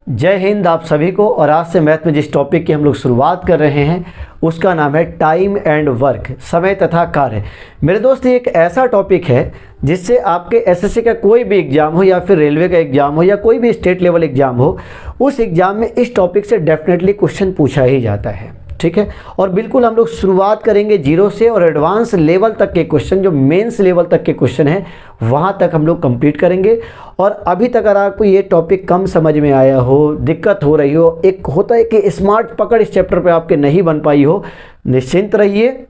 जय हिंद आप सभी को। और आज से मैथ में जिस टॉपिक की हम लोग शुरुआत कर रहे हैं उसका नाम है टाइम एंड वर्क, समय तथा कार्य। मेरे दोस्त, ये एक ऐसा टॉपिक है जिससे आपके एसएससी का कोई भी एग्ज़ाम हो या फिर रेलवे का एग्ज़ाम हो या कोई भी स्टेट लेवल एग्ज़ाम हो, उस एग्ज़ाम में इस टॉपिक से डेफिनेटली क्वेश्चन पूछा ही जाता है। ठीक है, और बिल्कुल हम लोग शुरुआत करेंगे जीरो से और एडवांस लेवल तक के क्वेश्चन, जो मेंस लेवल तक के क्वेश्चन हैं वहाँ तक हम लोग कंप्लीट करेंगे। और अभी तक अगर आपको ये टॉपिक कम समझ में आया हो, दिक्कत हो रही हो, एक होता है कि स्मार्ट पकड़ इस चैप्टर पे आपके नहीं बन पाई हो, निश्चिंत रहिए,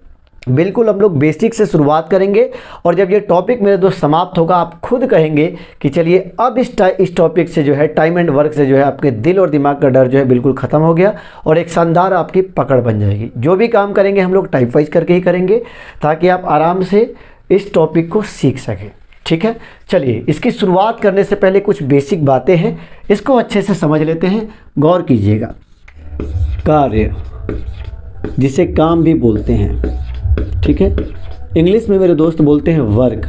बिल्कुल हम लोग बेसिक से शुरुआत करेंगे। और जब ये टॉपिक मेरे दोस्त समाप्त होगा, आप खुद कहेंगे कि चलिए अब इस टॉपिक से जो है टाइम एंड वर्क से जो है आपके दिल और दिमाग का डर जो है बिल्कुल ख़त्म हो गया और एक शानदार आपकी पकड़ बन जाएगी। जो भी काम करेंगे हम लोग टाइप वाइज करके ही करेंगे ताकि आप आराम से इस टॉपिक को सीख सकें। ठीक है, चलिए इसकी शुरुआत करने से पहले कुछ बेसिक बातें हैं, इसको अच्छे से समझ लेते हैं, गौर कीजिएगा। कार्य, जिसे काम भी बोलते हैं, ठीक है, इंग्लिश में मेरे दोस्त बोलते हैं वर्क।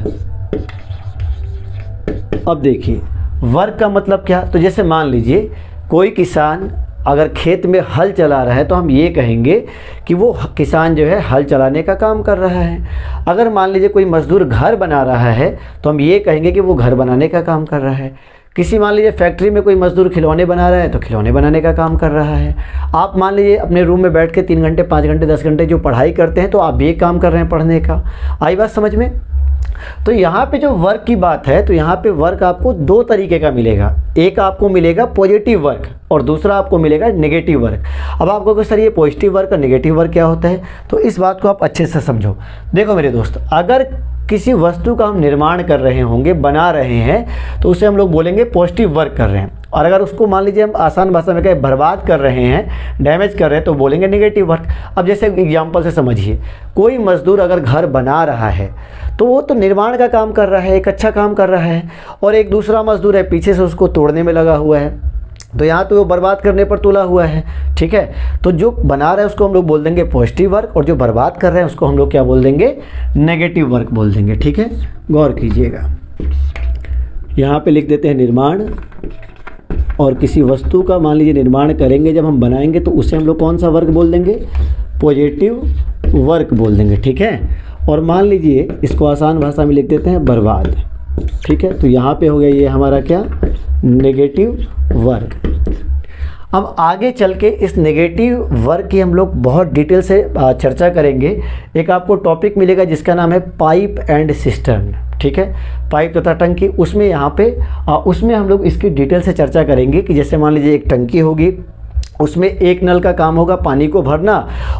अब देखिए वर्क का मतलब क्या, तो जैसे मान लीजिए कोई किसान अगर खेत में हल चला रहा है तो हम ये कहेंगे कि वो किसान जो है हल चलाने का काम कर रहा है। अगर मान लीजिए कोई मज़दूर घर बना रहा है तो हम ये कहेंगे कि वो घर बनाने का काम कर रहा है। किसी मान लीजिए फैक्ट्री में कोई मज़दूर खिलौने बना रहा है तो खिलौने बनाने का काम कर रहा है। आप मान लीजिए अपने रूम में बैठ के 3 घंटे 5 घंटे 10 घंटे जो पढ़ाई करते हैं तो आप भी एक काम कर रहे हैं पढ़ने का। आई बात समझ में? तो यहाँ पे जो वर्क की बात है, तो यहाँ पे वर्क आपको 2 तरीके का मिलेगा। एक आपको मिलेगा पॉजिटिव वर्क और दूसरा आपको मिलेगा नेगेटिव वर्क। अब आपको कहो सर ये पॉजिटिव वर्क और नेगेटिव वर्क क्या होता है, तो इस बात को आप अच्छे से समझो। देखो मेरे दोस्त, अगर किसी वस्तु का हम निर्माण कर रहे होंगे, बना रहे हैं, तो उसे हम लोग बोलेंगे पॉजिटिव वर्क कर रहे हैं। और अगर उसको मान लीजिए हम आसान भाषा में कहें बर्बाद कर रहे हैं, डैमेज कर रहे हैं, तो बोलेंगे नेगेटिव वर्क। अब जैसे एग्जांपल से समझिए, कोई मज़दूर अगर घर बना रहा है तो वो तो निर्माण का काम कर रहा है, एक अच्छा काम कर रहा है, और एक दूसरा मज़दूर है पीछे से उसको तोड़ने में लगा हुआ है, तो यहाँ तो वो बर्बाद करने पर तुला हुआ है। ठीक है, तो जो बना रहा है उसको हम लोग बोल देंगे पॉजिटिव वर्क और जो बर्बाद कर रहे हैं उसको हम लोग क्या बोल देंगे, नेगेटिव वर्क बोल देंगे। ठीक है, गौर कीजिएगा, यहाँ पे लिख देते हैं निर्माण। और किसी वस्तु का मान लीजिए निर्माण करेंगे, जब हम बनाएंगे तो उसे हम लोग कौन सा वर्क बोल देंगे, पॉजिटिव वर्क बोल देंगे। ठीक है, और मान लीजिए इसको आसान भाषा में लिख देते हैं बर्बाद। ठीक है, तो यहाँ पे हो गया ये हमारा क्या, नेगेटिव वर्क। अब आगे चल के इस नेगेटिव वर्क की हम लोग बहुत डिटेल से चर्चा करेंगे। एक आपको टॉपिक मिलेगा जिसका नाम है पाइप एंड सिस्टर्न। ठीक है, पाइप तथा टंकी, उसमें यहाँ पे उसमें हम लोग इसकी डिटेल से चर्चा करेंगे कि जैसे मान लीजिए एक टंकी होगी, उसमें एक नल का काम होगा पानी को भरना,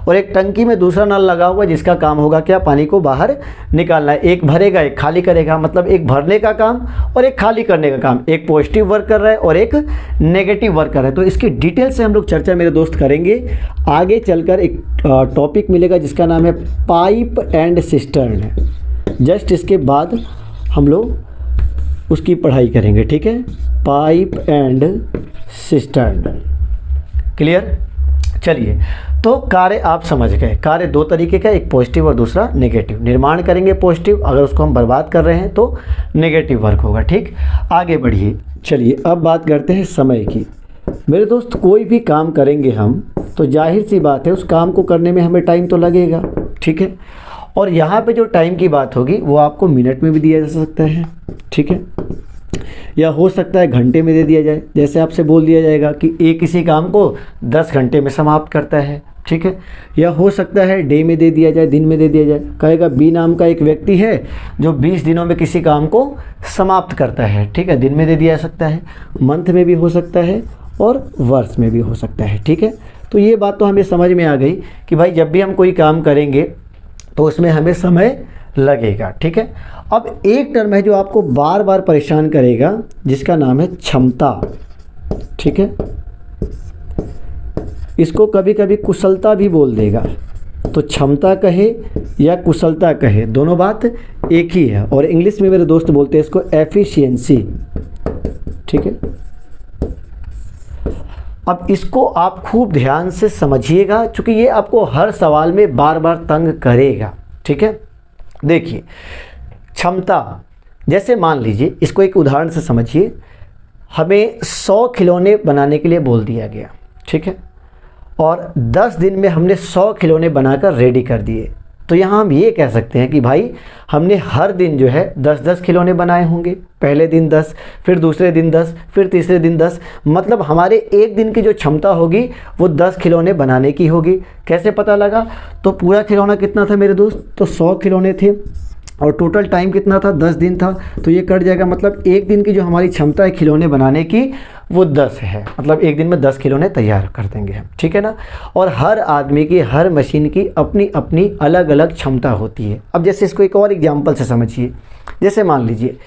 और एक टंकी में दूसरा नल लगा हुआ जिसका काम होगा क्या, पानी को बाहर निकालना है। एक भरेगा एक खाली करेगा, मतलब एक भरने का काम और एक खाली करने का काम, एक पॉजिटिव वर्क कर रहा है और एक नेगेटिव वर्क कर रहा है। तो इसकी डिटेल से हम लोग चर्चा मेरे दोस्त करेंगे। आगे चलकर एक टॉपिक मिलेगा जिसका नाम है पाइप एंड सिस्टर्न। जस्ट इसके बाद हम लोग उसकी पढ़ाई करेंगे। ठीक है, पाइप एंड सिस्टर्न, क्लियर? चलिए, तो कार्य आप समझ गए। कार्य 2 तरीके का, एक पॉजिटिव और दूसरा नेगेटिव। निर्माण करेंगे पॉजिटिव, अगर उसको हम बर्बाद कर रहे हैं तो नेगेटिव वर्क होगा। ठीक, आगे बढ़िए। चलिए अब बात करते हैं समय की। मेरे दोस्त, कोई भी काम करेंगे हम तो जाहिर सी बात है उस काम को करने में हमें टाइम तो लगेगा। ठीक है, और यहाँ पे जो टाइम की बात होगी वो आपको मिनट में भी दिया जा सकता है। ठीक है, या हो सकता है घंटे में दे दिया जाए। जैसे आपसे बोल दिया जाएगा कि एक किसी काम को 10 घंटे में समाप्त करता है। ठीक है, या हो सकता है डे में दे दिया जाए, दिन में दे दिया जाए। कहेगा बी नाम का एक व्यक्ति है जो 20 दिनों में किसी काम को समाप्त करता है। ठीक है, दिन में दे दिया जा सकता है, मंथ में भी हो सकता है और वर्ष में भी हो सकता है। ठीक है, तो ये बात तो हमें समझ में आ गई कि भाई जब भी हम कोई काम करेंगे तो उसमें हमें समय लगेगा। ठीक है, अब एक टर्म है जो आपको बार बार परेशान करेगा जिसका नाम है क्षमता। ठीक है, इसको कभी कभी कुशलता भी बोल देगा, तो क्षमता कहे या कुशलता कहे दोनों बात एक ही है। और इंग्लिश में मेरे दोस्त बोलते हैं इसको एफिशिएंसी। ठीक है, अब इसको आप खूब ध्यान से समझिएगा क्योंकि ये आपको हर सवाल में बार बार तंग करेगा। ठीक है, देखिए क्षमता, जैसे मान लीजिए इसको एक उदाहरण से समझिए। हमें 100 खिलौने बनाने के लिए बोल दिया गया, ठीक है, और 10 दिन में हमने 100 खिलौने बनाकर रेडी कर दिए। तो यहाँ हम ये कह सकते हैं कि भाई हमने हर दिन जो है 10-10 खिलौने बनाए होंगे। पहले दिन 10, फिर दूसरे दिन 10, फिर तीसरे दिन 10, मतलब हमारे एक दिन की जो क्षमता होगी वो 10 खिलौने बनाने की होगी। कैसे पता लगा? तो पूरा खिलौना कितना था मेरे दोस्त? तो 100 खिलौने थे और टोटल टाइम कितना था? 10 दिन था। तो ये कट जाएगा, मतलब एक दिन की जो हमारी क्षमता है खिलौने बनाने की वो 10 है, मतलब एक दिन में 10 खिलौने तैयार कर देंगे हम, ठीक है ना। और हर आदमी की, हर मशीन की अपनी अपनी अलग अलग क्षमता होती है। अब जैसे इसको एक और एग्जांपल से समझिए। जैसे मान लीजिए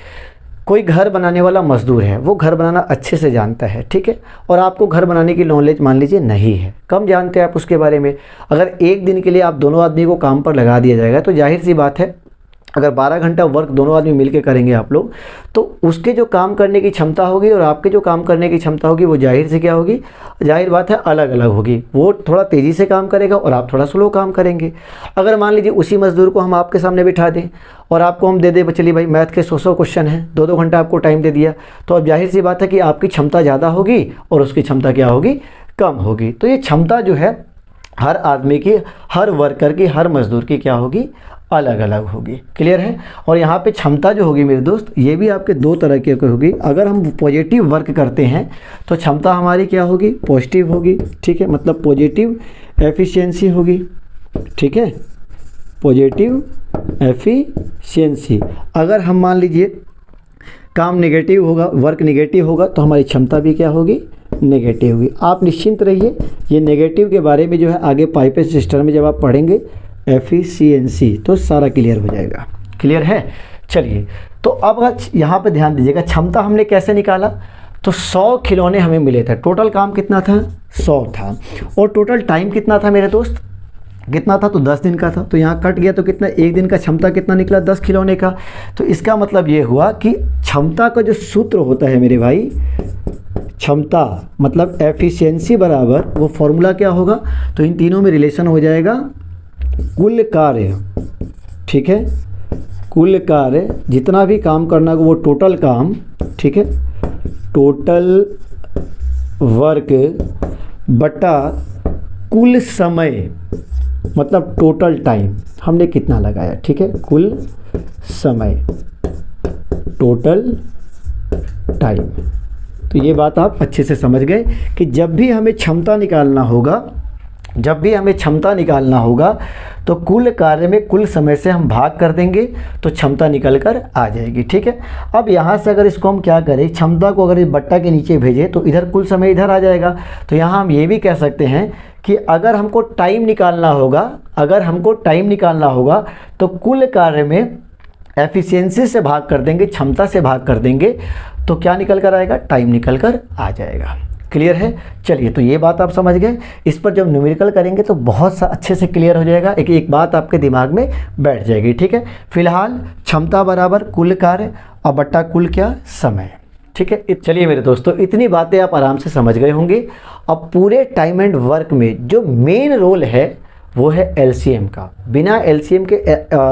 कोई घर बनाने वाला मज़दूर है, वो घर बनाना अच्छे से जानता है, ठीक है, और आपको घर बनाने की नॉलेज मान लीजिए नहीं है, कम जानते हैं आप उसके बारे में। अगर एक दिन के लिए आप दोनों आदमी को काम पर लगा दिया जाएगा तो जाहिर सी बात है, अगर 12 घंटा वर्क दोनों आदमी मिलके करेंगे आप लोग, तो उसके जो काम करने की क्षमता होगी और आपके जो काम करने की क्षमता होगी वो जाहिर से क्या होगी? जाहिर बात है अलग अलग होगी। वो थोड़ा तेज़ी से काम करेगा और आप थोड़ा स्लो काम करेंगे। अगर मान लीजिए उसी मज़दूर को हम आपके सामने बिठा दें और आपको हम दे दें, चलिए भाई मैथ के 100 क्वेश्चन हैं, 2-2 घंटा आपको टाइम दे दिया, तो अब जाहिर सी बात है कि आपकी क्षमता ज़्यादा होगी और उसकी क्षमता क्या होगी? कम होगी। तो ये क्षमता जो है हर आदमी की, हर वर्कर की, हर मज़दूर की क्या होगी? अलग अलग होगी। क्लियर है? और यहाँ पे क्षमता जो होगी मेरे दोस्त, ये भी आपके 2 तरह की होगी। अगर हम पॉजिटिव वर्क करते हैं तो क्षमता हमारी क्या होगी? पॉजिटिव होगी, ठीक है, मतलब पॉजिटिव एफिशिएंसी होगी, ठीक है, पॉजिटिव एफिशिएंसी। अगर हम मान लीजिए काम नेगेटिव होगा, वर्क नेगेटिव होगा, तो हमारी क्षमता भी क्या होगी? नेगेटिव होगी। आप निश्चिंत रहिए, ये नेगेटिव के बारे में जो है आगे पाइपेज सिस्टम में जब आप पढ़ेंगे एफिशिएंसी तो सारा क्लियर हो जाएगा। क्लियर है? चलिए, तो अब यहाँ पे ध्यान दीजिएगा, क्षमता हमने कैसे निकाला? तो 100 खिलौने हमें मिले थे। टोटल काम कितना था? 100 था। और टोटल टाइम कितना था मेरे दोस्त? कितना था? तो 10 दिन का था। तो यहाँ कट गया तो कितना? एक दिन का क्षमता कितना निकला? 10 खिलौने का। तो इसका मतलब ये हुआ कि क्षमता का जो सूत्र होता है मेरे भाई, क्षमता मतलब एफिशिएंसी बराबर, वो फॉर्मूला क्या होगा? तो इन तीनों में रिलेशन हो जाएगा कुल कार्य, ठीक है, कुल कार्य, जितना भी काम करना वो टोटल काम, ठीक है, टोटल वर्क बटा कुल समय, मतलब टोटल टाइम हमने कितना लगाया, ठीक है, कुल समय, टोटल टाइम। तो ये बात आप अच्छे से समझ गए कि जब भी हमें क्षमता निकालना होगा, जब भी हमें क्षमता निकालना होगा तो कुल कार्य में कुल समय से हम भाग कर देंगे तो क्षमता निकल कर आ जाएगी, ठीक है। अब यहाँ से अगर इसको हम क्या करें, क्षमता को अगर इस बट्टा के नीचे भेजें तो इधर कुल समय इधर आ जाएगा। तो यहाँ हम ये भी कह सकते हैं कि अगर हमको टाइम निकालना होगा, अगर हमको टाइम निकालना होगा तो कुल कार्य में एफिशिएंसी से भाग कर देंगे, क्षमता से भाग कर देंगे, तो क्या निकल कर आएगा? टाइम निकल कर आ जाएगा। क्लियर है? चलिए, तो ये बात आप समझ गए। इस पर जब न्यूमेरिकल करेंगे तो बहुत सा अच्छे से क्लियर हो जाएगा, एक बात आपके दिमाग में बैठ जाएगी, ठीक है। फिलहाल क्षमता बराबर कुल कार्य और बट्टा कुल क्या? समय, ठीक है। चलिए मेरे दोस्तों, इतनी बातें आप आराम से समझ गए होंगे। अब पूरे टाइम एंड वर्क में जो मेन रोल है वो है एलसीएम का। बिना एलसीएम के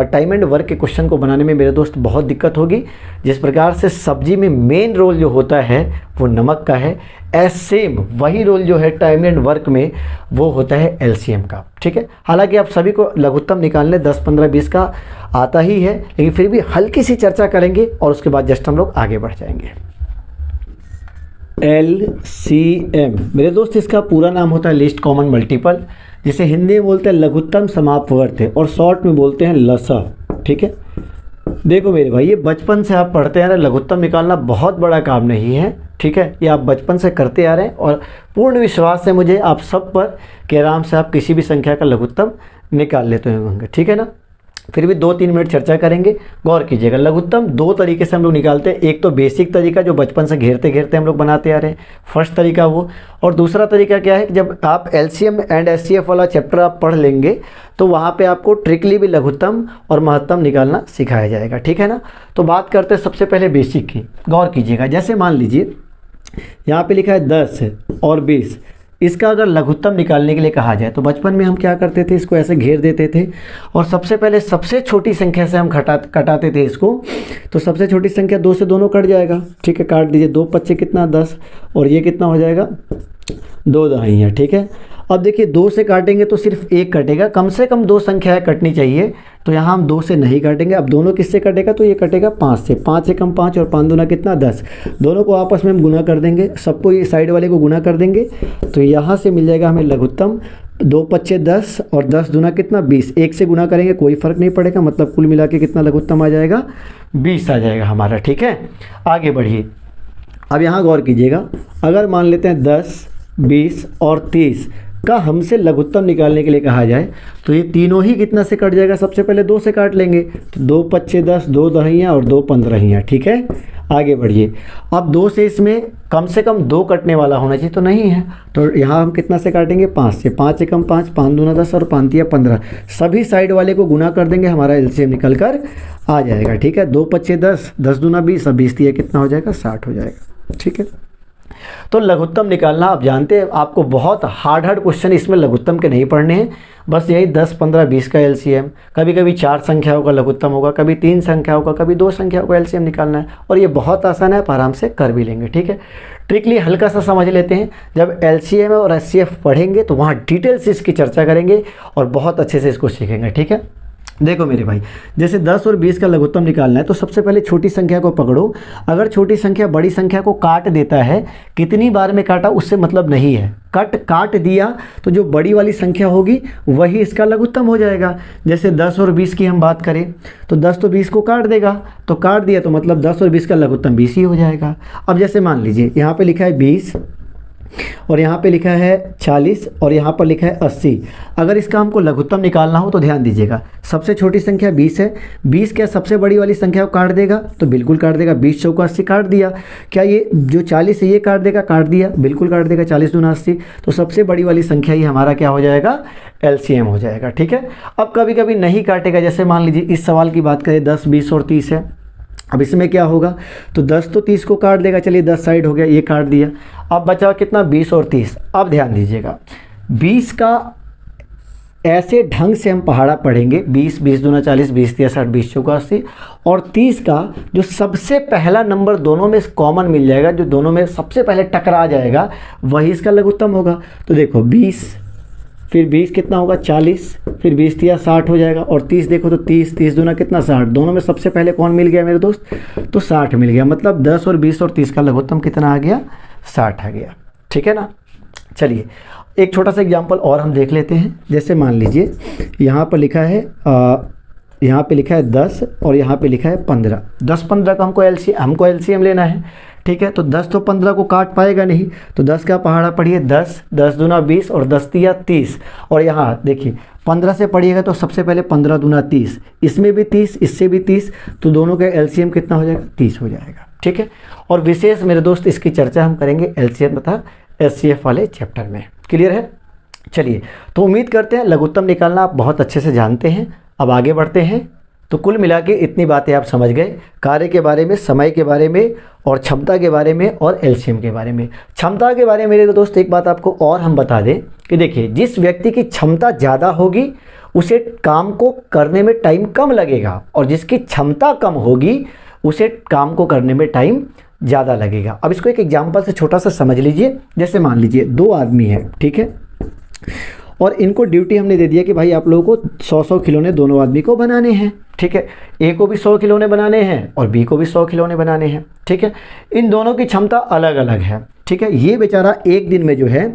टाइम एंड वर्क के क्वेश्चन को बनाने में मेरे दोस्त बहुत दिक्कत होगी। जिस प्रकार से सब्जी में मेन रोल जो होता है वो नमक का है, सेम वही रोल जो है टाइम एंड वर्क में वो होता है एलसीएम का, ठीक है। हालांकि आप सभी को लघुत्तम निकालने 10, 15, 20 का आता ही है, लेकिन फिर भी हल्की सी चर्चा करेंगे और उसके बाद जस्ट हम लोग आगे बढ़ जाएंगे। एलसीएम मेरे दोस्त, इसका पूरा नाम होता है लीस्ट कॉमन मल्टीपल, जिसे हिंदी में बोलते हैं लघुत्तम समापवर्ती और शॉर्ट में बोलते हैं लसा, ठीक है। देखो मेरे भाई, ये बचपन से आप पढ़ते आ रहे हैं, लघुत्तम निकालना बहुत बड़ा काम नहीं है, ठीक है। ये आप बचपन से करते आ रहे हैं और पूर्ण विश्वास है मुझे आप सब पर कि आराम से आप किसी भी संख्या का लघुत्तम निकाल लेते होंगे, ठीक है ना। फिर भी 2-3 मिनट चर्चा करेंगे, गौर कीजिएगा। लघुत्तम 2 तरीके से हम लोग निकालते हैं। एक तो बेसिक तरीका जो बचपन से घेरते घेरते हम लोग बनाते आ रहे हैं, फर्स्ट तरीका वो। और दूसरा तरीका क्या है कि जब आप एलसीएम एंड एचसीएफ वाला चैप्टर आप पढ़ लेंगे तो वहाँ पे आपको ट्रिकली भी लघुत्तम और महत्तम निकालना सिखाया जाएगा, ठीक है ना। तो बात करते हैं सबसे पहले बेसिक की। गौर कीजिएगा, जैसे मान लीजिए यहाँ पे लिखा है 10 और 20, इसका अगर लघुत्तम निकालने के लिए कहा जाए तो बचपन में हम क्या करते थे, इसको ऐसे घेर देते थे और सबसे पहले सबसे छोटी संख्या से हम कटाते थे इसको। तो सबसे छोटी संख्या 2 से दोनों कट जाएगा, ठीक है, काट दीजिए। 2 पच्चे कितना 10 और ये कितना हो जाएगा 2 दहाइयाँ, ठीक है। अब देखिए 2 से काटेंगे तो सिर्फ 1 कटेगा, कम से कम 2 संख्याएं कटनी चाहिए, तो यहाँ हम 2 से नहीं काटेंगे। अब दोनों किससे कटेगा, तो ये कटेगा 5 से। 5 से कम 5 और 5 दूना कितना 10, दोनों को आपस में हम गुना कर देंगे, सबको ये साइड वाले को गुना कर देंगे, तो यहाँ से मिल जाएगा हमें लघुत्तम। 2 पच्चे 10 और 10 दूना कितना 20, 1 से गुना करेंगे कोई फ़र्क नहीं पड़ेगा, मतलब कुल मिला के कितना लघुत्तम आ जाएगा 20 आ जाएगा हमारा, ठीक है। आगे बढ़िए, अब यहाँ गौर कीजिएगा, अगर मान लेते हैं 10, 20 और 30 का हमसे लघुत्तम निकालने के लिए कहा जाए तो ये तीनों ही कितना से कट जाएगा, सबसे पहले 2 से काट लेंगे, तो 2 पच्चे 10, 2 दहाइयाँ और 2 15हियाँ, ठीक है। आगे बढ़िए, अब 2 से इसमें कम से कम 2 कटने वाला होना चाहिए, तो नहीं है, तो यहाँ हम कितना से काटेंगे 5 से। 5 से कम 5, 5 दूना 10 और 5 तिया 15, सभी साइड वाले को गुना कर देंगे, हमारा एलसीएम निकल कर आ जाएगा, ठीक है। 2 पच्चे 10, 10 दूना 20 और 20 तिया कितना हो जाएगा 60 हो जाएगा, ठीक है। तो लघुत्तम निकालना आप जानते हैं, आपको बहुत हार्ड क्वेश्चन इसमें लघुत्तम के नहीं पढ़ने हैं, बस यही 10, 15, 20 का एलसीएम, कभी कभी 4 संख्याओं का लघुत्तम होगा, कभी 3 संख्याओं का, कभी 2 संख्याओं का एलसीएम निकालना है, और ये बहुत आसान है, आप आराम से कर भी लेंगे, ठीक है। ट्रिकली हल्का सा समझ लेते हैं, जब एलसीएम और एचसीएफ पढ़ेंगे तो वहाँ डिटेल से इसकी चर्चा करेंगे और बहुत अच्छे से इसको सीखेंगे, ठीक है। देखो मेरे भाई, जैसे 10 और 20 का लघुत्तम निकालना है तो सबसे पहले छोटी संख्या को पकड़ो, अगर छोटी संख्या बड़ी संख्या को काट देता है, कितनी बार में काटा उससे मतलब नहीं है, काट दिया तो जो बड़ी वाली संख्या होगी वही इसका लघुत्तम हो जाएगा। जैसे 10 और 20 की हम बात करें तो 10 तो 20 को काट देगा, तो काट दिया तो मतलब 10 और 20 का लघुत्तम 20 ही हो जाएगा। अब जैसे मान लीजिए यहाँ पे लिखा है 20 और यहाँ पे लिखा है 40 और यहाँ पर लिखा है 80, अगर इसका हमको लघुत्तम निकालना हो तो ध्यान दीजिएगा, सबसे छोटी संख्या 20 है, 20 क्या सबसे बड़ी वाली संख्या को काट देगा, तो बिल्कुल काट देगा, 20 चौका 80 काट दिया। क्या ये जो 40 है ये काट देगा, काट दिया, बिल्कुल काट देगा, 40 दूना 80, तो सबसे बड़ी वाली संख्या ही हमारा क्या हो जाएगा एलसीएम हो जाएगा, ठीक है। अब कभी कभी नहीं काटेगा, जैसे मान लीजिए इस सवाल की बात करें 10, 20 और 30 है, अब इसमें क्या होगा, तो 10 तो 30 को काट देगा, चलिए 10 साइड हो गया, ये काट दिया, अब बचा कितना 20 और 30। अब ध्यान दीजिएगा 20 का ऐसे ढंग से हम पहाड़ा पढ़ेंगे, 20, 20 दूना 40, 20 तिया 60, 20 चौका 80, और 30 का जो सबसे पहला नंबर दोनों में कॉमन मिल जाएगा, जो दोनों में सबसे पहले टकरा जाएगा वही इसका लघुत्तम होगा। तो देखो 20 फिर 20 कितना होगा 40, फिर 20 तिया 60 हो जाएगा, और 30 देखो तो 30 दूना कितना 60, दोनों में सबसे पहले कौन मिल गया मेरे दोस्त, तो 60 मिल गया, मतलब 10 और 20 और 30 का लघुत्तम कितना आ गया 60 आ गया, ठीक है ना। चलिए एक छोटा सा एग्जांपल और हम देख लेते हैं, जैसे मान लीजिए यहाँ पर लिखा है यहाँ पे लिखा है 10 और यहाँ पे लिखा है 15, 10 15 का हमको एलसीएम लेना है, ठीक है। तो 10 तो 15 को काट पाएगा नहीं, तो 10 का पहाड़ा पढ़िए 10, 10 दूना 20 और 10 तिया 30, और यहाँ देखिए 15 से पढ़िएगा तो सबसे पहले 15 दूना 30, इसमें भी 30, इससे भी 30, तो दोनों का एलसीएम कितना हो जाएगा 30 हो जाएगा, ठीक है। और विशेष मेरे दोस्त इसकी चर्चा हम करेंगे एलसीएम तथा एचसीएफ वाले चैप्टर में, क्लियर है। चलिए तो उम्मीद करते हैं लघुत्तम निकालना आप बहुत अच्छे से जानते हैं। अब आगे बढ़ते हैं, तो कुल मिला के इतनी बातें आप समझ गए, कार्य के बारे में, समय के बारे में, और क्षमता के बारे में, और एलसीएम के बारे में। क्षमता के बारे में मेरे दोस्त एक बात आपको और हम बता दें कि देखिए जिस व्यक्ति की क्षमता ज़्यादा होगी उसे काम को करने में टाइम कम लगेगा, और जिसकी क्षमता कम होगी उसे काम को करने में टाइम ज़्यादा लगेगा। अब इसको एक एग्जाम्पल से छोटा सा समझ लीजिए, जैसे मान लीजिए 2 आदमी हैं, ठीक है, और इनको ड्यूटी हमने दे दिया कि भाई आप लोगों को 100-100 खिलौने दोनों आदमी को बनाने हैं, ठीक है। ए को भी 100 खिलौने बनाने हैं और बी को भी 100 खिलौने बनाने हैं, ठीक है। इन दोनों की क्षमता अलग अलग है, ठीक है। ये बेचारा एक दिन में जो है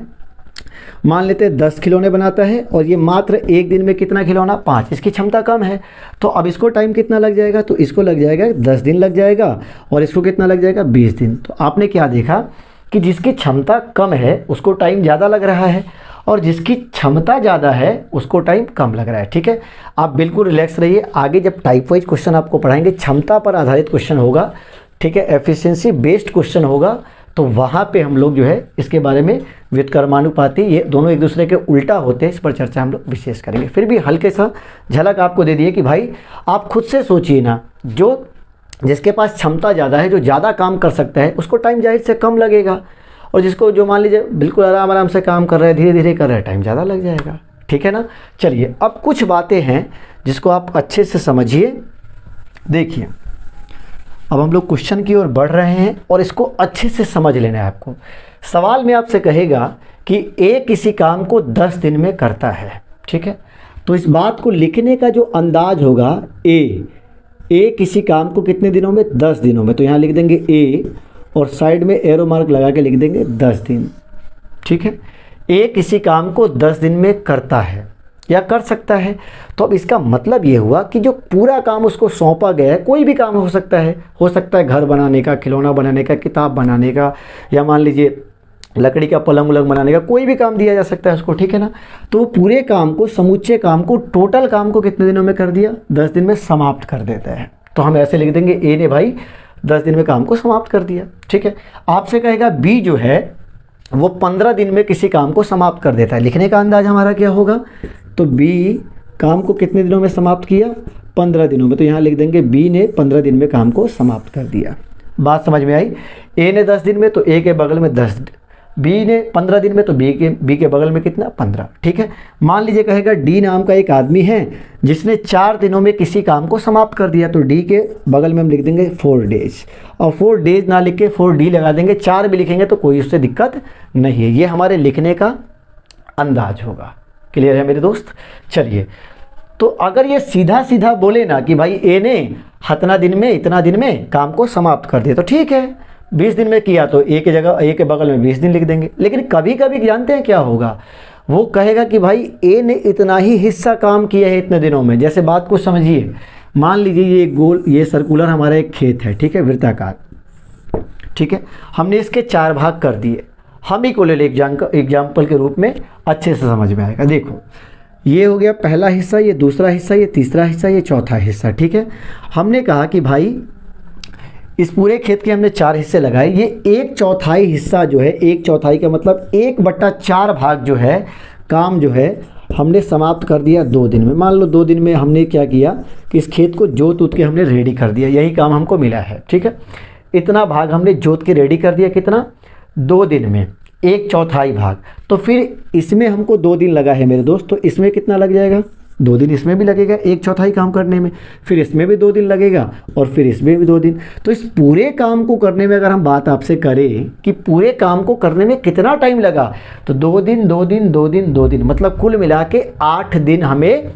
मान लेते हैं 10 खिलौने बनाता है, और ये मात्र एक दिन में कितना खिलौना 5, इसकी क्षमता कम है, तो अब इसको टाइम कितना लग जाएगा, तो इसको लग जाएगा 10 दिन लग जाएगा, और इसको कितना लग जाएगा 20 दिन। तो आपने क्या देखा कि जिसकी क्षमता कम है उसको टाइम ज़्यादा लग रहा है, और जिसकी क्षमता ज़्यादा है उसको टाइम कम लग रहा है, ठीक है। आप बिल्कुल रिलैक्स रहिए, आगे जब टाइप वाइज क्वेश्चन आपको पढ़ाएंगे, क्षमता पर आधारित क्वेश्चन होगा, ठीक है, एफिशिएंसी बेस्ड क्वेश्चन होगा, तो वहाँ पे हम लोग जो है इसके बारे में व्युत्क्रमानुपाती, ये दोनों एक दूसरे के उल्टा होते हैं, इस पर चर्चा हम लोग विशेष करेंगे। फिर भी हल्के सा झलक आपको दे दिए कि भाई आप खुद से सोचिए ना, जो जिसके पास क्षमता ज़्यादा है, जो ज़्यादा काम कर सकता है, उसको टाइम जाहिर से कम लगेगा, और जिसको जो मान लीजिए बिल्कुल आराम आराम से काम कर रहे हैं, धीरे धीरे कर रहे हैं, टाइम ज़्यादा लग जाएगा। ठीक है ना। चलिए अब कुछ बातें हैं जिसको आप अच्छे से समझिए। देखिए अब हम लोग क्वेश्चन की ओर बढ़ रहे हैं और इसको अच्छे से समझ लेना है आपको। सवाल में आपसे कहेगा कि ए किसी काम को 10 दिन में करता है। ठीक है, तो इस बात को लिखने का जो अंदाज होगा, ए किसी काम को कितने दिनों में, 10 दिनों में। तो यहाँ लिख देंगे ए और साइड में एरो मार्क लगा के लिख देंगे 10 दिन। ठीक है, ए किसी काम को 10 दिन में करता है या कर सकता है। तो अब इसका मतलब ये हुआ कि जो पूरा काम उसको सौंपा गया है, कोई भी काम हो सकता है घर बनाने का, खिलौना बनाने का, किताब बनाने का, या मान लीजिए लकड़ी का पलंग उलंग बनाने का, कोई भी काम दिया जा सकता है उसको। ठीक है ना। तो वो पूरे काम को, समूचे काम को, टोटल काम को कितने दिनों में कर दिया, 10 दिन में समाप्त कर देता है। तो हम ऐसे लिख देंगे ए ने भाई 10 दिन में काम को समाप्त कर दिया। ठीक है, आपसे कहेगा बी जो है वो 15 दिन में किसी काम को समाप्त कर देता है। लिखने का अंदाज हमारा क्या होगा, तो बी काम को कितने दिनों में समाप्त किया, 15 दिनों में। तो यहाँ लिख देंगे बी ने 15 दिन में काम को समाप्त कर दिया। बात समझ में आई। ए ने 10 दिन में, तो ए के बगल में 10, बी ने 15 दिन में, तो बी के बगल में कितना, 15। ठीक है, मान लीजिए कहेगा डी नाम का एक आदमी है जिसने 4 दिनों में किसी काम को समाप्त कर दिया। तो डी के बगल में हम लिख देंगे 4 डेज, और 4 डेज ना लिख के 4 डी लगा देंगे। 4 भी लिखेंगे तो कोई उससे दिक्कत नहीं है। ये हमारे लिखने का अंदाज होगा। क्लियर है मेरे दोस्त। चलिए, तो अगर ये सीधा सीधा बोले ना कि भाई ए ने इतना दिन में, इतना दिन में काम को समाप्त कर दिया, तो ठीक है, 20 दिन में किया तो ए की जगह ए के बगल में 20 दिन लिख देंगे। लेकिन कभी कभी जानते हैं क्या होगा, वो कहेगा कि भाई ए ने इतना ही हिस्सा काम किया है इतने दिनों में। जैसे बात को समझिए, मान लीजिए ये गोल, ये सर्कुलर हमारा एक खेत है। ठीक है, वृत्ताकार। ठीक है, हमने इसके 4 भाग कर दिए। हम ही को ले एग्जाम्पल के रूप में, अच्छे से समझ में आएगा। देखो ये हो गया पहला हिस्सा, ये दूसरा हिस्सा, ये तीसरा हिस्सा, ये चौथा हिस्सा। ठीक है, हमने कहा कि भाई इस पूरे खेत के हमने 4 हिस्से लगाए। ये 1/4 हिस्सा जो है, 1/4 का मतलब 1/4 भाग जो है, काम जो है हमने समाप्त कर दिया 2 दिन में। मान लो 2 दिन में हमने क्या किया कि इस खेत को जोत उत के हमने रेडी कर दिया। यही काम हमको मिला है। ठीक है, इतना भाग हमने जोत के रेडी कर दिया। कितना, 2 दिन में 1/4 भाग। तो फिर इसमें हमको 2 दिन लगा है मेरे दोस्त, तो इसमें कितना लग जाएगा, 2 दिन इसमें भी लगेगा 1/4 काम करने में, फिर इसमें भी 2 दिन लगेगा, और फिर इसमें भी 2 दिन। तो इस पूरे काम को करने में अगर हम बात आपसे करें कि पूरे काम को करने में कितना टाइम लगा, तो 2 दिन 2 दिन 2 दिन 2 दिन, मतलब कुल मिला के 8 दिन हमें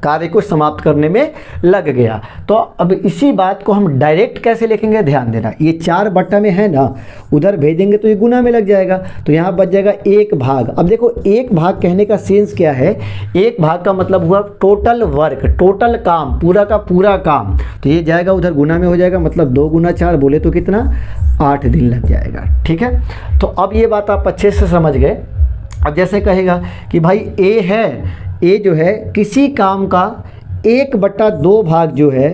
कार्य को समाप्त करने में लग गया। तो अब इसी बात को हम डायरेक्ट कैसे लिखेंगे, ध्यान देना। ये 4 में है ना, उधर भेजेंगे तो ये गुना में लग जाएगा, तो यहाँ बच जाएगा 1 भाग। अब देखो 1 भाग कहने का सेंस क्या है, 1 भाग का मतलब हुआ टोटल वर्क, टोटल काम, पूरा का पूरा काम। तो ये जाएगा उधर गुना में हो जाएगा, मतलब 2 गुना 4 बोले तो कितना, 8 दिन लग जाएगा। ठीक है, तो अब ये बात आप अच्छे से समझ गए। अब जैसे कहेगा कि भाई ए है, ए जो है किसी काम का 1/2 भाग जो है,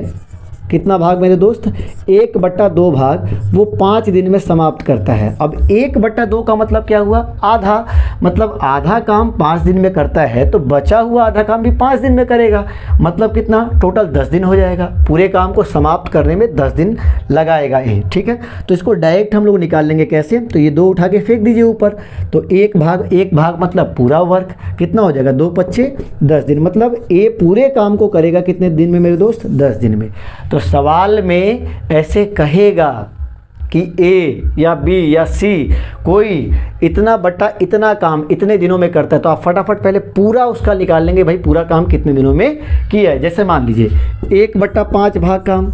कितना भाग मेरे दोस्त, 1/2 भाग वो 5 दिन में समाप्त करता है। अब 1/2 का मतलब क्या हुआ, आधा, मतलब आधा काम 5 दिन में करता है, तो बचा हुआ आधा काम भी 5 दिन में करेगा, मतलब कितना, टोटल 10 दिन हो जाएगा। पूरे काम को समाप्त करने में 10 दिन लगाएगा ये। ठीक है, तो इसको डायरेक्ट हम लोग निकाल लेंगे कैसे, तो ये 2 उठा के फेंक दीजिए ऊपर। तो 1 भाग मतलब पूरा वर्क, कितना हो जाएगा, 2 5 10 दिन, मतलब ए पूरे काम को करेगा कितने दिन में मेरे दोस्त, 10 दिन में। तो सवाल में ऐसे कहेगा कि ए या बी या सी कोई इतना बटा इतना काम इतने दिनों में करता है, तो आप फटाफट पहले पूरा उसका निकाल लेंगे, भाई पूरा काम कितने दिनों में किया है। जैसे मान लीजिए 1/5 भाग काम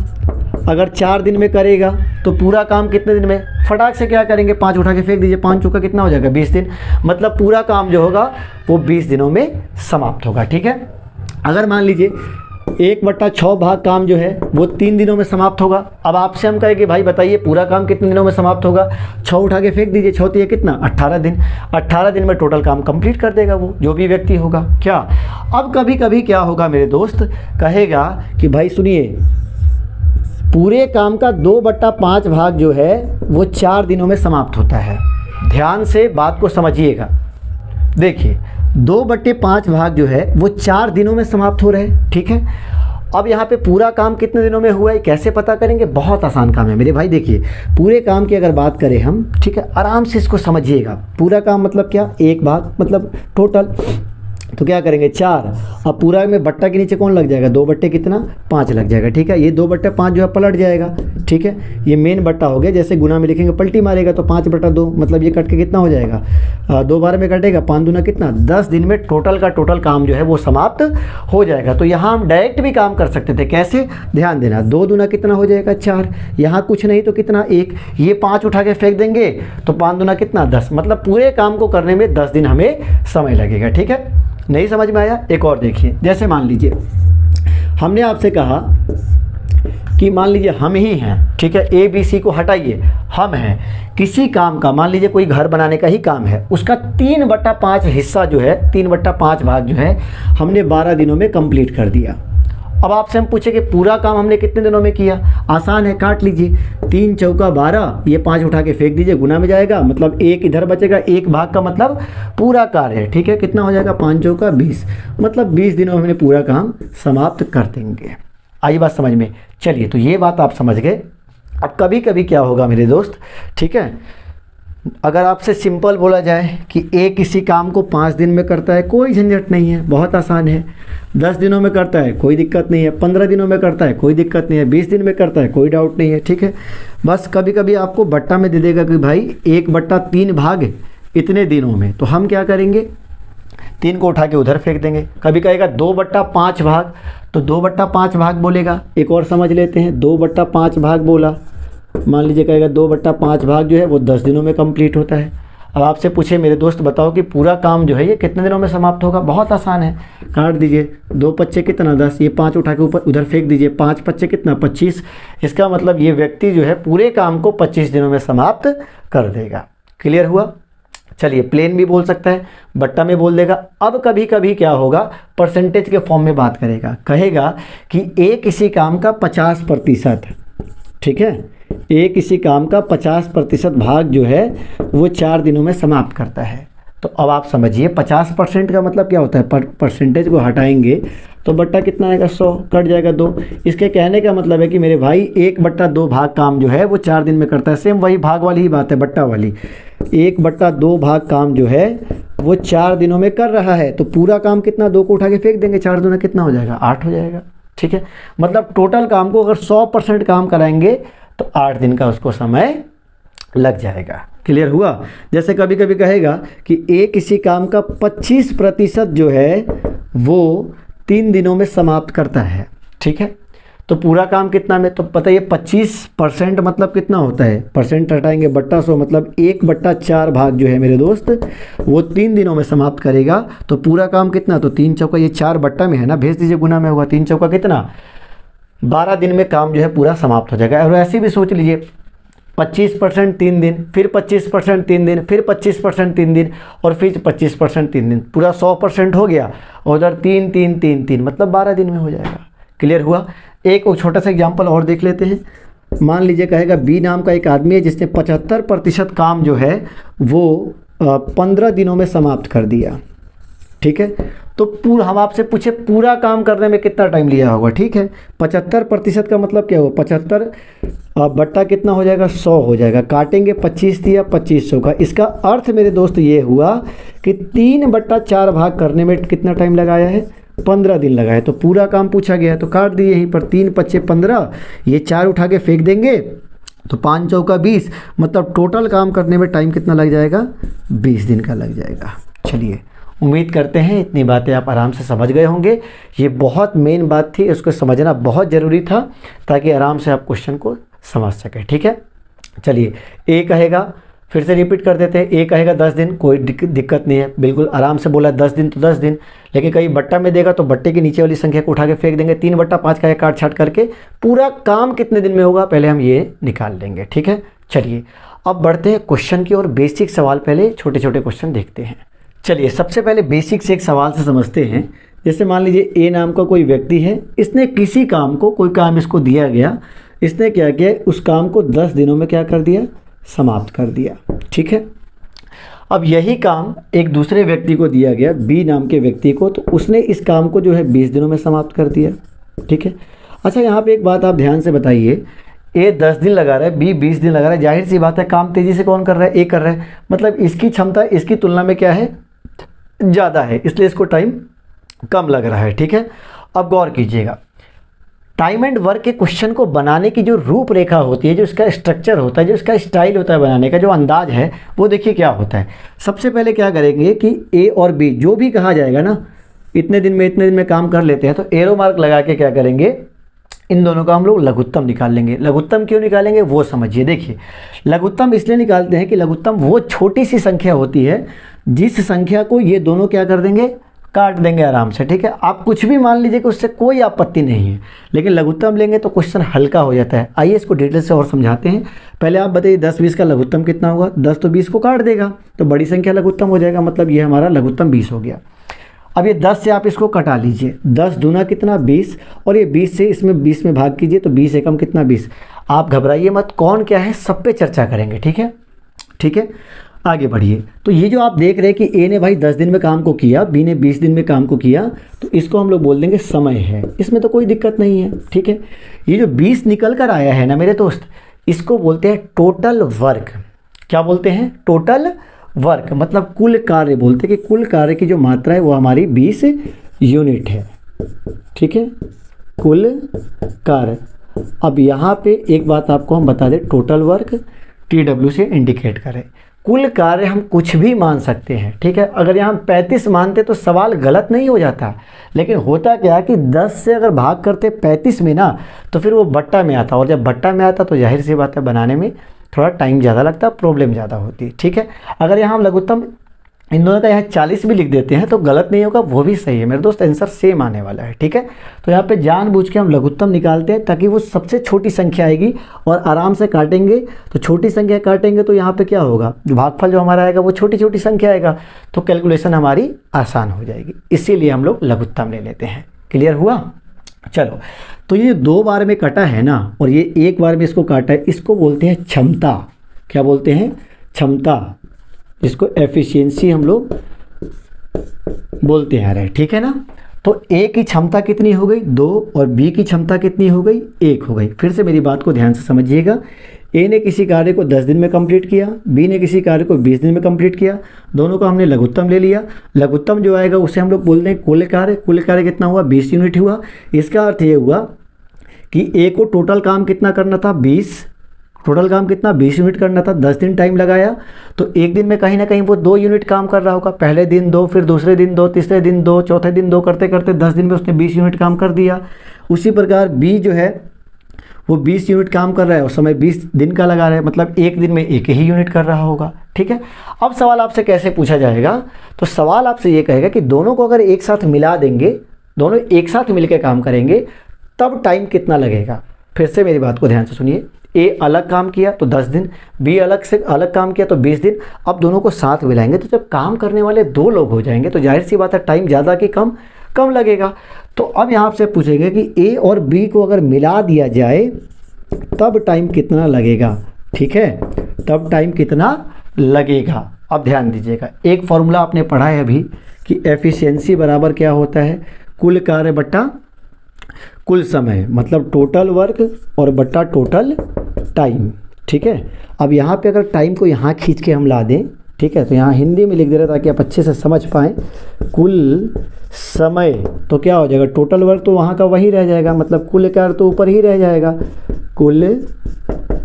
अगर 4 दिन में करेगा, तो पूरा काम कितने दिन में, फटाक से क्या करेंगे, 5 उठा के फेंक दीजिए, 5 चौका कितना हो जाएगा, 20 दिन, मतलब पूरा काम जो होगा वो 20 दिनों में समाप्त होगा। ठीक है, अगर मान लीजिए 1/6 भाग काम जो है वो 3 दिनों में समाप्त होगा। अब आपसे हम कहेंगे भाई बताइए पूरा काम कितने दिनों में समाप्त होगा, 6 उठा के फेंक दीजिए, 6 कितना, 18 दिन। 18 दिन में टोटल काम कंप्लीट कर देगा वो, जो भी व्यक्ति होगा। क्या, अब कभी कभी क्या होगा मेरे दोस्त, कहेगा कि भाई सुनिए, पूरे काम का 2/5 भाग जो है वो 4 दिनों में समाप्त होता है। ध्यान से बात को समझिएगा। देखिए 2/5 भाग जो है वो 4 दिनों में समाप्त हो रहे हैं। ठीक है, अब यहाँ पे पूरा काम कितने दिनों में हुआ है कैसे पता करेंगे? बहुत आसान काम है मेरे भाई। देखिए पूरे काम की अगर बात करें हम, ठीक है, आराम से इसको समझिएगा। पूरा काम मतलब क्या? एक भाग मतलब टोटल, तो क्या करेंगे 4। अब पूरा में बट्टा के नीचे कौन लग जाएगा? 2 बट्टे कितना? 5 लग जाएगा, ठीक है। ये 2 बट्टे 5 जो है पलट जाएगा, ठीक है। ये मेन बट्टा हो गया, जैसे गुना में लिखेंगे पलटी मारेगा तो 5/2, मतलब ये कट के कितना हो जाएगा? 2 बार में कटेगा, 5 दूना कितना? 10 दिन में टोटल का टोटल काम जो है वो समाप्त हो जाएगा। तो यहाँ हम डायरेक्ट भी काम कर सकते थे, कैसे? ध्यान देना, 2 दूना कितना हो जाएगा? 4। यहाँ कुछ नहीं तो कितना? 1। ये 5 उठा के फेंक देंगे तो 5 दूना कितना? 10। मतलब पूरे काम को करने में 10 दिन हमें समय लगेगा, ठीक है। नहीं समझ में आया? एक और देखिए, जैसे मान लीजिए हमने आपसे कहा कि मान लीजिए हम ही हैं, ठीक है, ABC को हटाइए, हम हैं किसी काम का, मान लीजिए कोई घर बनाने का ही काम है, उसका 3/5 हिस्सा जो है, 3/5 भाग जो है हमने 12 दिनों में कंप्लीट कर दिया। अब आपसे हम पूछे कि पूरा काम हमने कितने दिनों में किया? आसान है, काट लीजिए, 3 चौका 12, ये 5 उठा के फेंक दीजिए, गुना में जाएगा, मतलब 1 इधर बचेगा, 1 भाग का मतलब पूरा कार्य है, ठीक है। कितना हो जाएगा? 5 चौका 20, मतलब 20 दिनों में हमने पूरा काम समाप्त कर देंगे। आई बात समझ में? चलिए, तो ये बात आप समझ गए। अब कभी कभी क्या होगा मेरे दोस्त, ठीक है, अगर आपसे सिंपल बोला जाए कि ए किसी काम को 5 दिन में करता है, कोई झंझट नहीं है, बहुत आसान है। 10 दिनों में करता है, कोई दिक्कत नहीं है। 15 दिनों में करता है, कोई दिक्कत नहीं है। 20 दिन में करता है, कोई डाउट नहीं है, ठीक है। बस कभी कभी आपको बट्टा में दे देगा कि भाई 1/3 भाग इतने दिनों में, तो हम क्या करेंगे? 3 को उठा के उधर फेंक देंगे। कभी कहेगा 2/5 भाग, तो 2/5 भाग बोलेगा। एक और समझ लेते हैं, 2/5 भाग बोला, मान लीजिए कहेगा 2/5 भाग जो है वो 10 दिनों में कंप्लीट होता है। अब आपसे पूछे मेरे दोस्त बताओ कि पूरा काम जो है ये कितने दिनों में समाप्त होगा? बहुत आसान है, काट दीजिए, 2 पच्चे कितना? 10, ये 5 उठा के ऊपर उधर फेंक दीजिए, 5 पच्चे कितना? 25। इसका मतलब ये व्यक्ति जो है पूरे काम को 25 दिनों में समाप्त कर देगा। क्लियर हुआ? चलिए, प्लेन भी बोल सकता है, बट्टा में बोल देगा। अब कभी कभी क्या होगा, परसेंटेज के फॉर्म में बात करेगा, कहेगा कि ए किसी काम का 50%, ठीक है, ए किसी काम का 50% भाग जो है वो 4 दिनों में समाप्त करता है। तो अब आप समझिए 50% का मतलब क्या होता है? परसेंटेज को हटाएंगे तो बट्टा कितना आएगा? 100, कट जाएगा 2। इसके कहने का मतलब है कि मेरे भाई 1/2 भाग काम जो है वो 4 दिन में करता है। सेम वही भाग वाली ही बात है, बट्टा वाली। 1/2 भाग काम जो है वो 4 दिनों में कर रहा है, तो पूरा काम कितना? 2 को उठा के फेंक देंगे, 4 दूना कितना हो जाएगा? 8 हो जाएगा, ठीक है। मतलब टोटल काम को अगर 100% काम कराएंगे तो 8 दिन का उसको समय लग जाएगा। क्लियर हुआ? जैसे कभी कभी कहेगा कि ए किसी काम का 25% जो है वो 3 दिनों में समाप्त करता है, ठीक है। तो पूरा काम कितना में? तो पता है 25% मतलब कितना होता है? परसेंट हटाएंगे, बट्टा 100, मतलब 1/4 भाग जो है मेरे दोस्त वो 3 दिनों में समाप्त करेगा। तो पूरा काम कितना? तो 3 चौका, ये 4 बट्टा में है ना, भेज दीजिए, गुना में होगा, 3 चौका कितना? 12 दिन में काम जो है पूरा समाप्त हो जाएगा। और ऐसे भी सोच लीजिए 25% 3 दिन, फिर 25% 3 दिन, फिर 25% 3 दिन, और फिर 25% 3 दिन, पूरा 100% हो गया। और उधर 3 3 3 3 मतलब 12 दिन में हो जाएगा। क्लियर हुआ? एक छोटा सा एग्जाम्पल और देख लेते हैं। मान लीजिए कहेगा बी नाम का एक आदमी है जिसने 75% काम जो है वो 15 दिनों में समाप्त कर दिया, ठीक है। तो पूरा हम आपसे पूछे पूरा काम करने में कितना टाइम लिया होगा, ठीक है। 75% का मतलब क्या हुआ? 75 बट्टा कितना हो जाएगा? 100 हो जाएगा। काटेंगे 25 दिया, 2500 का। इसका अर्थ मेरे दोस्त ये हुआ कि 3/4 भाग करने में कितना टाइम लगाया है? 15 दिन लगाए। तो पूरा काम पूछा गया है तो काट दिए यहीं पर, 3 पच्चे 15, ये 4 उठा के फेंक देंगे तो 5 चौका 20, मतलब टोटल काम करने में टाइम कितना लग जाएगा? 20 दिन का लग जाएगा। चलिए, उम्मीद करते हैं इतनी बातें आप आराम से समझ गए होंगे। ये बहुत मेन बात थी, उसको समझना बहुत ज़रूरी था ताकि आराम से आप क्वेश्चन को समझ सकें, ठीक है। चलिए, ए कहेगा, फिर से रिपीट कर देते हैं, ए कहेगा 10 दिन, कोई दिक्कत नहीं है, बिल्कुल आराम से बोला 10 दिन तो 10 दिन। लेकिन कहीं बट्टा में देगा तो बट्टे के नीचे वाली संख्या को उठा के फेंक देंगे, 3/5 का काट छाट करके पूरा काम कितने दिन में होगा पहले हम ये निकाल लेंगे, ठीक है। चलिए, अब बढ़ते हैं क्वेश्चन की ओर। बेसिक सवाल पहले छोटे छोटे क्वेश्चन देखते हैं। चलिए, सबसे पहले बेसिक से एक सवाल से समझते हैं। जैसे मान लीजिए ए नाम का कोई व्यक्ति है, इसने किसी काम को, कोई काम इसको दिया गया, इसने क्या किया? उस काम को 10 दिनों में क्या कर दिया? समाप्त कर दिया, ठीक है। अब यही काम एक दूसरे व्यक्ति को दिया गया, बी नाम के व्यक्ति को, तो उसने इस काम को जो है 20 दिनों में समाप्त कर दिया। ठीक है। अच्छा, यहाँ पे एक बात आप ध्यान से बताइए, ए 10 दिन लगा रहा है, बी 20 दिन लगा रहा है, जाहिर सी बात है काम तेज़ी से कौन कर रहा है, ए कर रहा है, मतलब इसकी क्षमता इसकी तुलना में क्या है, ज़्यादा है, इसलिए इसको टाइम कम लग रहा है। ठीक है, अब गौर कीजिएगा, टाइम एंड वर्क के क्वेश्चन को बनाने की जो रूपरेखा होती है, जो इसका स्ट्रक्चर होता है, जो इसका स्टाइल होता है बनाने का, जो अंदाज है, वो देखिए क्या होता है। सबसे पहले क्या करेंगे कि ए और बी जो भी कहा जाएगा ना, इतने दिन में काम कर लेते हैं, तो एरो मार्क लगा के क्या करेंगे, इन दोनों का हम लोग लघुत्तम निकाल लेंगे। लघुत्तम क्यों निकालेंगे वो समझिए। देखिए, लघुत्तम इसलिए निकालते हैं कि लघुत्तम वो छोटी सी संख्या होती है जिस संख्या को ये दोनों क्या कर देंगे, काट देंगे आराम से। ठीक है, आप कुछ भी मान लीजिए कि उससे कोई आपत्ति नहीं है, लेकिन लघुत्तम लेंगे तो क्वेश्चन हल्का हो जाता है। आइए इसको डिटेल से और समझाते हैं। पहले आप बताइए 10-20 का लघुत्तम कितना होगा, 10 तो 20 को काट देगा, तो बड़ी संख्या लघुत्तम हो जाएगा, मतलब ये हमारा लघुत्तम 20 हो गया। अब ये 10 से आप इसको कटा लीजिए, 10 दूना कितना 20, और ये 20 से इसमें 20 में भाग कीजिए, तो 20 एकम कितना 20। आप घबराइए मत, कौन क्या है सब पे चर्चा करेंगे। ठीक है, ठीक है, आगे बढ़िए। तो ये जो आप देख रहे हैं कि ए ने भाई 10 दिन में काम को किया, बी ने 20 दिन में काम को किया, तो इसको हम लोग बोल देंगे समय है, इसमें तो कोई दिक्कत नहीं है। ठीक है, ये जो 20 निकल कर आया है ना मेरे दोस्त, इसको बोलते हैं टोटल वर्क। क्या बोलते हैं, टोटल वर्क, मतलब कुल कार्य बोलते हैं कि कुल कार्य की जो मात्रा है वो हमारी 20 यूनिट है। ठीक है, कुल कार्य। अब यहाँ पे एक बात आपको हम बता दें, टोटल वर्क TW से इंडिकेट करें। कुल कार्य हम कुछ भी मान सकते हैं। ठीक है, अगर यहाँ हम 35 मानते तो सवाल गलत नहीं हो जाता, लेकिन होता क्या कि 10 से अगर भाग करते 35 में ना, तो फिर वो बट्टा में आता, और जब बट्टा में आता तो जाहिर सी बात है बनाने में थोड़ा टाइम ज़्यादा लगता, प्रॉब्लम ज़्यादा होती। ठीक है, अगर यहाँ हम लघुत्तम इन दोनों का यहाँ 40 भी लिख देते हैं तो गलत नहीं होगा, वो भी सही है मेरे दोस्त, आंसर सेम आने वाला है। ठीक है, तो यहाँ पे जानबूझ के हम लघुत्तम निकालते हैं ताकि वो सबसे छोटी संख्या आएगी और आराम से काटेंगे, तो छोटी संख्या काटेंगे तो यहाँ पे क्या होगा, जो भागफल जो हमारा आएगा वो छोटी छोटी संख्या आएगा, तो कैलकुलेशन हमारी आसान हो जाएगी, इसीलिए हम लोग लघुत्तम ले लेते हैं। क्लियर हुआ? चलो, तो ये 2 बार में कटा है ना, और ये 1 बार में इसको काटा है, इसको बोलते हैं क्षमता। क्या बोलते हैं? क्षमता, जिसको एफिशिएंसी हम लोग बोलते हैं रहे। ठीक है ना, तो ए की क्षमता कितनी हो गई, 2, और बी की क्षमता कितनी हो गई, 1 हो गई। फिर से मेरी बात को ध्यान से समझिएगा, ए ने किसी कार्य को 10 दिन में कंप्लीट किया, बी ने किसी कार्य को 20 दिन में कंप्लीट किया, दोनों का हमने लघुत्तम ले लिया। लघुत्तम जो आएगा उसे हम लोग बोल दें कुल कार्य। कुल कार्य कितना हुआ, 20 यूनिट हुआ। इसका अर्थ ये हुआ कि ए को टोटल काम कितना करना था, 20, टोटल काम कितना 20 यूनिट करना था, 10 दिन टाइम लगाया, तो एक दिन में कहीं ना कहीं वो 2 यूनिट काम कर रहा होगा। पहले दिन 2, फिर दूसरे दिन 2, तीसरे दिन 2, चौथे दिन 2 करते करते 10 दिन में उसने 20 यूनिट काम कर दिया। उसी प्रकार बी जो है वो 20 यूनिट काम कर रहा है और समय 20 दिन का लगा रहा है, मतलब एक दिन में 1 ही यूनिट कर रहा होगा। ठीक है, अब सवाल आपसे कैसे पूछा जाएगा, तो सवाल आपसे ये कहेगा कि दोनों को अगर एक साथ मिला देंगे, दोनों एक साथ मिलकर काम करेंगे, तब टाइम कितना लगेगा। फिर से मेरी बात को ध्यान से सुनिए, ए अलग काम किया तो 10 दिन, बी अलग से अलग काम किया तो 20 दिन। अब दोनों को साथ मिलाएंगे तो जब काम करने वाले 2 लोग हो जाएंगे तो जाहिर सी बात है टाइम ज़्यादा कि कम लगेगा। तो अब यहाँ आपसे पूछेंगे कि ए और बी को अगर मिला दिया जाए तब टाइम कितना लगेगा। ठीक है, तब टाइम कितना लगेगा। अब ध्यान दीजिएगा, एक फॉर्मूला आपने पढ़ा है अभी कि एफिशिएंसी बराबर क्या होता है, कुल कार्य बट्टा कुल समय, मतलब टोटल वर्क और बट्टा टोटल टाइम। ठीक है, अब यहाँ पे अगर टाइम को यहाँ खींच के हम ला दें, ठीक है, तो यहाँ हिंदी में लिख दे रहे ताकि आप अच्छे से समझ पाएँ, कुल समय, तो क्या हो जाएगा, टोटल वर्क तो वहाँ का वही रह जाएगा, मतलब कुल कार्य तो ऊपर ही रह जाएगा, कुल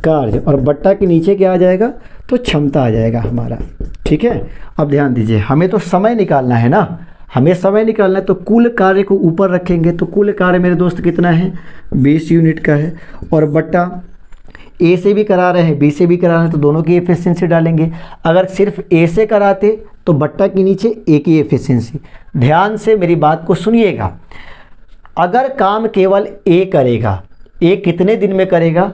कार्य, और बट्टा के नीचे क्या आ जाएगा, तो क्षमता आ जाएगा हमारा। ठीक है, अब ध्यान दीजिए, हमें तो समय निकालना है ना, हमें समय निकालना है, तो कुल कार्य को ऊपर रखेंगे, तो कुल कार्य मेरे दोस्त कितना है, 20 यूनिट का है, और बट्टा ए से भी करा रहे हैं बी से भी करा रहे हैं तो दोनों की एफिशिएंसी डालेंगे। अगर सिर्फ ए से कराते तो बट्टा के नीचे ए की एफिशिएंसी। ध्यान से मेरी बात को सुनिएगा, अगर काम केवल ए करेगा, ए कितने दिन में करेगा,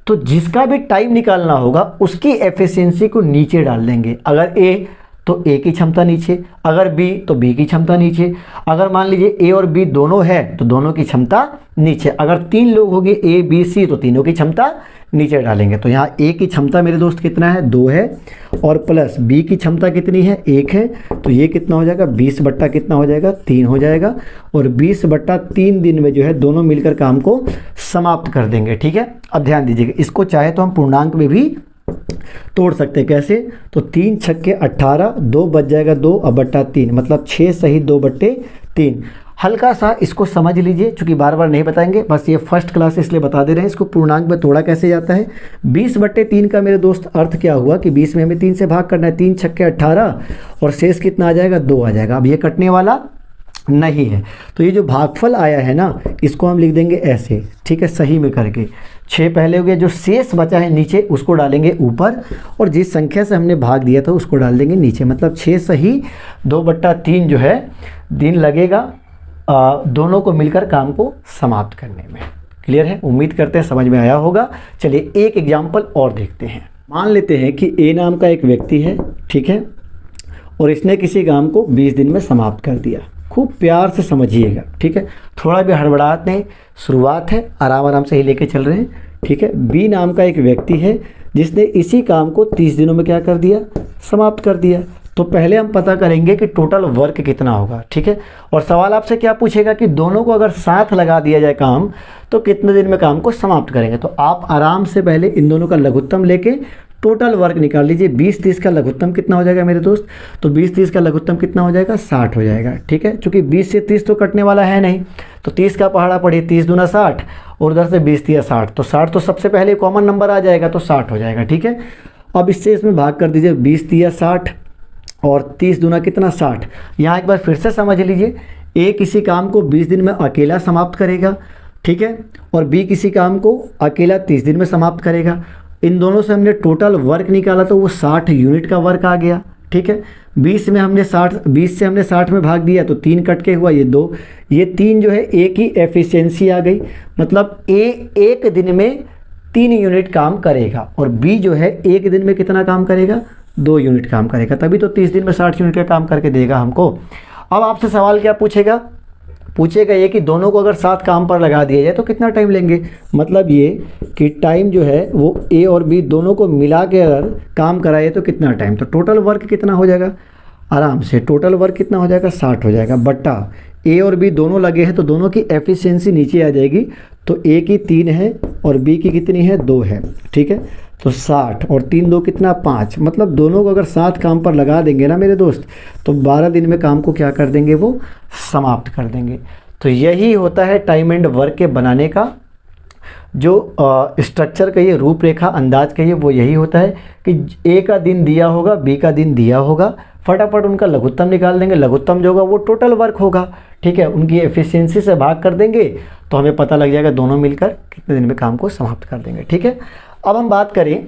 तो जिसका भी टाइम निकालना होगा उसकी एफिशिएंसी को नीचे डाल देंगे। अगर ए तो ए की क्षमता नीचे, अगर बी तो बी की क्षमता नीचे, अगर मान लीजिए ए और बी दोनों है तो दोनों की क्षमता नीचे, अगर 3 लोग होंगे ए बी सी तो तीनों की क्षमता नीचे डालेंगे। तो यहाँ ए की क्षमता मेरे दोस्त कितना है, 2 है, और प्लस बी की क्षमता कितनी है, 1 है। तो ये कितना हो जाएगा, 20 बट्टा कितना हो जाएगा, 3 हो जाएगा। और 20 बट्टा 3 दिन में जो है दोनों मिलकर काम को समाप्त कर देंगे। ठीक है, अब ध्यान दीजिएगा, इसको चाहे तो हम पूर्णांक में भी तोड़ सकते हैं। कैसे, तो 3 छक्के 18, 2 बच जाएगा 2 अब बट्टा 3, मतलब 6 सही 2 बट्टे 3। हल्का सा इसको समझ लीजिए, क्योंकि बार बार नहीं बताएंगे, बस ये फर्स्ट क्लास इसलिए बता दे रहे हैं। इसको पूर्णांक में तोड़ा कैसे जाता है, 20 बट्टे 3 का मेरे दोस्त अर्थ क्या हुआ कि 20 में हमें 3 से भाग करना है, 3 छक्के 18 और शेष कितना आ जाएगा, 2 आ जाएगा। अब ये कटने वाला नहीं है, तो ये जो भागफल आया है ना, इसको हम लिख देंगे ऐसे, ठीक है, सही में करके। 6 पहले हो गया, जो शेष बचा है नीचे उसको डालेंगे ऊपर, और जिस संख्या से हमने भाग दिया था उसको डाल देंगे नीचे, मतलब 6 सही 2 बट्टा 3 जो है दिन लगेगा दोनों को मिलकर काम को समाप्त करने में। क्लियर है, उम्मीद करते हैं समझ में आया होगा। चलिए एक एग्जाम्पल और देखते हैं। मान लेते हैं कि ए नाम का एक व्यक्ति है, ठीक है, और इसने किसी काम को 20 दिन में समाप्त कर दिया। खूब प्यार से समझिएगा, ठीक है, थोड़ा भी हड़बड़ाहट नहीं, शुरुआत है, आराम आराम से ही लेके चल रहे हैं। ठीक है, बी नाम का एक व्यक्ति है जिसने इसी काम को 30 दिनों में क्या कर दिया, समाप्त कर दिया। तो पहले हम पता करेंगे कि टोटल वर्क कितना होगा। ठीक है, और सवाल आपसे क्या पूछेगा कि दोनों को अगर साथ लगा दिया जाए काम तो कितने दिन में काम को समाप्त करेंगे। तो आप आराम से पहले इन दोनों का लघुत्तम लेके टोटल वर्क निकाल लीजिए। 20-30 का लघुत्तम कितना हो जाएगा मेरे दोस्त, तो 20-30 का लघुत्तम कितना हो जाएगा, 60 हो जाएगा। ठीक है, क्योंकि 20 से 30 तो कटने वाला है नहीं, तो 30 का पहाड़ा पढ़िए, 30 दूना 60 और उधर से 20 दिया 60, तो 60 तो सबसे पहले कॉमन नंबर आ जाएगा, तो 60 हो जाएगा। ठीक है, अब इससे इसमें भाग कर दीजिए, 20 दिया 60 और 30 दूना कितना 60। यहाँ एक बार फिर से समझ लीजिए, ए किसी काम को 20 दिन में अकेला समाप्त करेगा, ठीक है, और बी किसी काम को अकेला 30 दिन में समाप्त करेगा। इन दोनों से हमने टोटल वर्क निकाला तो वो 60 यूनिट का वर्क आ गया। ठीक है, 20 से हमने 60 में भाग दिया तो 3 कट के हुआ, ये 2, ये 3 जो है ए की एफिशिएंसी आ गई, मतलब ए एक दिन में 3 यूनिट काम करेगा और बी जो है एक दिन में कितना काम करेगा, 2 यूनिट काम करेगा, तभी तो 30 दिन में 60 यूनिट का काम करके देगा हमको। अब आपसे सवाल क्या पूछेगा ये कि दोनों को अगर साथ काम पर लगा दिया जाए तो कितना टाइम लेंगे। मतलब ये कि टाइम जो है वो ए और बी दोनों को मिला के अगर काम कराए तो कितना टाइम, तो टोटल वर्क कितना हो जाएगा, आराम से टोटल वर्क कितना हो जाएगा, 60 हो जाएगा, बट्टा ए और बी दोनों लगे हैं तो दोनों की एफिशिएंसी नीचे आ जाएगी, तो ए की 3 है और बी की कितनी है, 2 है। ठीक है, तो 60 और 3 2 कितना 5, मतलब दोनों को अगर साथ काम पर लगा देंगे ना मेरे दोस्त तो 12 दिन में काम को क्या कर देंगे, वो समाप्त कर देंगे। तो यही होता है टाइम एंड वर्क के बनाने का जो स्ट्रक्चर कहिए, रूपरेखा, अंदाज कहिए, वो यही होता है कि ए का दिन दिया होगा, बी का दिन दिया होगा, फटाफट उनका लघुत्तम निकाल देंगे, लघुत्तम जो होगा वो टोटल वर्क होगा। ठीक है, उनकी एफिशिएंसी से भाग कर देंगे तो हमें पता लग जाएगा दोनों मिलकर कितने दिन में काम को समाप्त कर देंगे। ठीक है, अब हम बात करें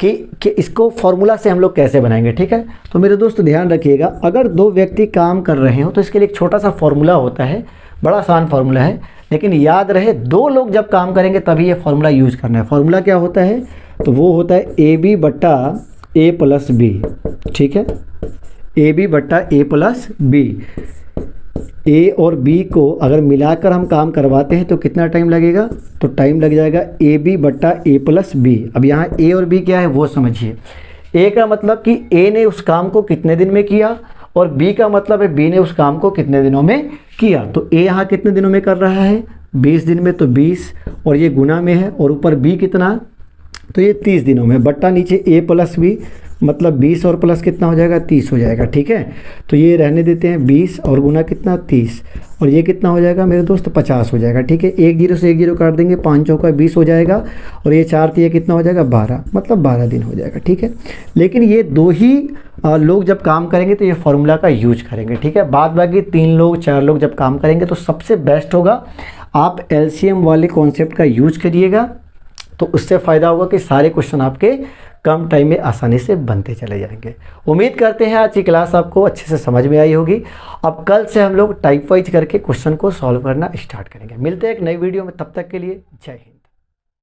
कि इसको फॉर्मूला से हम लोग कैसे बनाएंगे। ठीक है, तो मेरे दोस्त ध्यान रखिएगा, अगर 2 व्यक्ति काम कर रहे हो तो इसके लिए एक छोटा सा फॉर्मूला होता है, बड़ा आसान फॉर्मूला है, लेकिन याद रहे 2 लोग जब काम करेंगे तभी ये फॉर्मूला यूज करना है। फॉर्मूला क्या होता है, तो वो होता है ए बी बट्टा ए प्लस बी। ठीक है, ए बी बट्टा ए प्लस बी। ए और बी को अगर मिलाकर हम काम करवाते हैं तो कितना टाइम लगेगा, तो टाइम लग जाएगा ए बी बट्टा ए प्लस बी। अब यहाँ ए और बी क्या है वो समझिए। ए का मतलब कि ए ने उस काम को कितने दिन में किया और बी का मतलब है बी ने उस काम को कितने दिनों में किया। तो ए यहाँ कितने दिनों में कर रहा है, 20 दिन में, तो 20 और ये गुना में है, और ऊपर बी कितना, तो ये 30 दिनों में, बट्टा नीचे ए प्लस बी, मतलब 20 और प्लस कितना हो जाएगा, 30 हो जाएगा। ठीक है, तो ये रहने देते हैं 20 और गुना कितना 30, और ये कितना हो जाएगा मेरे दोस्त 50 हो जाएगा। ठीक है, 1 0 से 1 0 काट देंगे, 5 चौका 20 हो जाएगा, और ये 4 3 कितना हो जाएगा 12, मतलब 12 दिन हो जाएगा। ठीक है, लेकिन ये 2 ही लोग जब काम करेंगे तो ये फॉर्मूला का यूज करेंगे। ठीक है, बाद बाकी 3 लोग 4 लोग जब काम करेंगे तो सबसे बेस्ट होगा आप एलसीएम वाले कॉन्सेप्ट का यूज करिएगा, तो उससे फ़ायदा होगा कि सारे क्वेश्चन आपके कम टाइम में आसानी से बनते चले जाएंगे। उम्मीद करते हैं आज की क्लास आपको अच्छे से समझ में आई होगी। अब कल से हम लोग टाइप वाइज करके क्वेश्चन को सॉल्व करना स्टार्ट करेंगे। मिलते हैं एक नई वीडियो में, तब तक के लिए जय हिंद।